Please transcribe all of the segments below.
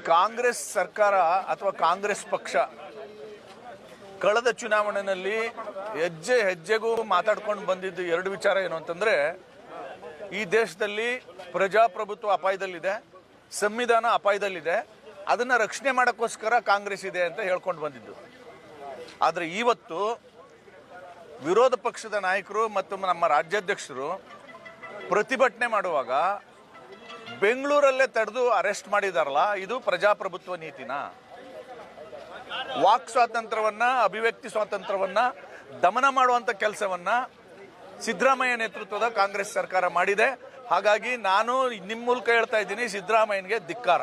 ಕಾಂಗ್ರೆಸ್ ಸರ್ಕಾರ ಅಥವಾ ಕಾಂಗ್ರೆಸ್ ಪಕ್ಷ ಕಳೆದ ಚುನಾವಣೆಯಲ್ಲಿ ಹೆಜ್ಜೆ ಹೆಜ್ಜೆಗೂ ಮಾತಾಡ್ಕೊಂಡು ಬಂದಿದ್ದು ಎರಡು ವಿಚಾರ ಏನು ಅಂತಂದ್ರೆ, ಈ ದೇಶದಲ್ಲಿ ಪ್ರಜಾಪ್ರಭುತ್ವ ಅಪಾಯದಲ್ಲಿದೆ, ಸಂವಿಧಾನ ಅಪಾಯದಲ್ಲಿದೆ, ಅದನ್ನ ರಕ್ಷಣೆ ಮಾಡೋಕ್ಕೋಸ್ಕರ ಕಾಂಗ್ರೆಸ್ ಇದೆ ಅಂತ ಹೇಳ್ಕೊಂಡು ಬಂದಿದ್ದು. ಆದರೆ ಇವತ್ತು ವಿರೋಧ ಪಕ್ಷದ ನಾಯಕರು ಮತ್ತು ನಮ್ಮ ರಾಜ್ಯಾಧ್ಯಕ್ಷರು ಪ್ರತಿಭಟನೆ ಮಾಡುವಾಗ ಬೆಂಗಳೂರಲ್ಲೇ ತಡೆದು ಅರೆಸ್ಟ್ ಮಾಡಿದಾರಲ್ಲ, ಇದು ಪ್ರಜಾಪ್ರಭುತ್ವ ನೀತಿನ? ವಾಕ್ ಸ್ವಾತಂತ್ರ್ಯವನ್ನ, ಅಭಿವ್ಯಕ್ತಿ ಸ್ವಾತಂತ್ರ್ಯವನ್ನ ದಮನ ಮಾಡುವಂತ ಕೆಲಸವನ್ನ ಸಿದ್ದರಾಮಯ್ಯ ನೇತೃತ್ವದ ಕಾಂಗ್ರೆಸ್ ಸರ್ಕಾರ ಮಾಡಿದೆ. ಹಾಗಾಗಿ ನಾನು ನಿಮ್ಮ ಮೂಲಕ ಹೇಳ್ತಾ ಇದ್ದೀನಿ, ಸಿದ್ದರಾಮಯ್ಯನಿಗೆ ಧಿಕ್ಕಾರ.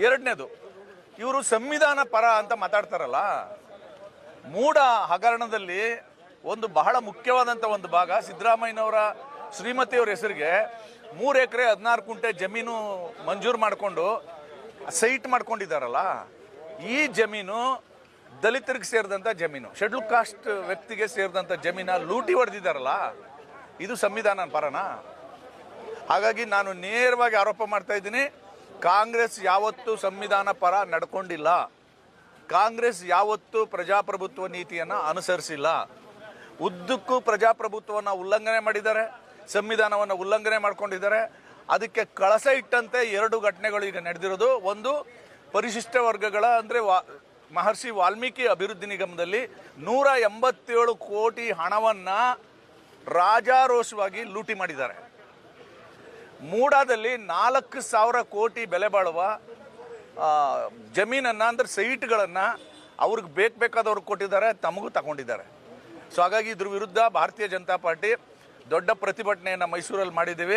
ಎರಡನೇದು, ಇವರು ಸಂವಿಧಾನ ಪರ ಅಂತ ಮಾತಾಡ್ತಾರಲ್ಲ, ಮೂಡ ಹಗರಣದಲ್ಲಿ ಒಂದು ಬಹಳ ಮುಖ್ಯವಾದಂಥ ಒಂದು ಭಾಗ, ಸಿದ್ದರಾಮಯ್ಯನವರ ಶ್ರೀಮತಿಯವರ ಹೆಸರಿಗೆ 3 ಎಕರೆ 16 ಕುಂಟೆ ಜಮೀನು ಮಂಜೂರು ಮಾಡಿಕೊಂಡು ಸೈಟ್ ಮಾಡ್ಕೊಂಡಿದ್ದಾರಲ್ಲ, ಈ ಜಮೀನು ದಲಿತರಿಗೆ ಸೇರಿದಂಥ ಜಮೀನು, ಶೆಡ್ಯೂಲ್ ಕಾಸ್ಟ್ ವ್ಯಕ್ತಿಗೆ ಸೇರಿದಂಥ ಜಮೀನ ಲೂಟಿ ಹೊಡೆದಿದ್ದಾರಲ್ಲ, ಇದು ಸಂವಿಧಾನ ಪರನಾ? ಹಾಗಾಗಿ ನಾನು ನೇರವಾಗಿ ಆರೋಪ ಮಾಡ್ತಾ ಇದ್ದೀನಿ, ಕಾಂಗ್ರೆಸ್ ಯಾವತ್ತೂ ಸಂವಿಧಾನ ಪರ ನಡ್ಕೊಂಡಿಲ್ಲ. ಕಾಂಗ್ರೆಸ್ ಯಾವತ್ತೂ ಪ್ರಜಾಪ್ರಭುತ್ವ ನೀತಿಯನ್ನು ಅನುಸರಿಸಿಲ್ಲ. ಉದ್ದಕ್ಕೂ ಪ್ರಜಾಪ್ರಭುತ್ವವನ್ನು ಉಲ್ಲಂಘನೆ ಮಾಡಿದ್ದಾರೆ, ಸಂವಿಧಾನವನ್ನು ಉಲ್ಲಂಘನೆ ಮಾಡ್ಕೊಂಡಿದ್ದಾರೆ. ಅದಕ್ಕೆ ಕಳಸ ಇಟ್ಟಂತೆ 2 ಘಟನೆಗಳು ಈಗ ನಡೆದಿರೋದು. ಒಂದು, ಪರಿಶಿಷ್ಟ ವರ್ಗಗಳ ಅಂದರೆ ಮಹರ್ಷಿ ವಾಲ್ಮೀಕಿ ಅಭಿವೃದ್ಧಿ ನಿಗಮದಲ್ಲಿ 187 ಕೋಟಿ ಹಣವನ್ನು ರಾಜಾರೋಷವಾಗಿ ಲೂಟಿ ಮಾಡಿದ್ದಾರೆ. ಮೂಡಾದಲ್ಲಿ 4,000 ಕೋಟಿ ಬೆಲೆ ಬಾಳುವ ಜಮೀನನ್ನು ಅಂದರೆ ಸೈಟ್ಗಳನ್ನು ಅವ್ರಿಗೆ ಬೇಕಾದವ್ರಿಗೆ ಕೊಟ್ಟಿದ್ದಾರೆ, ತಮಗೂ ತಗೊಂಡಿದ್ದಾರೆ. ಸೊ ಹಾಗಾಗಿ ಇದ್ರ ವಿರುದ್ಧ ಭಾರತೀಯ ಜನತಾ ಪಾರ್ಟಿ ದೊಡ್ಡ ಪ್ರತಿಭಟನೆಯನ್ನು ಮೈಸೂರಲ್ಲಿ ಮಾಡಿದ್ದೀವಿ.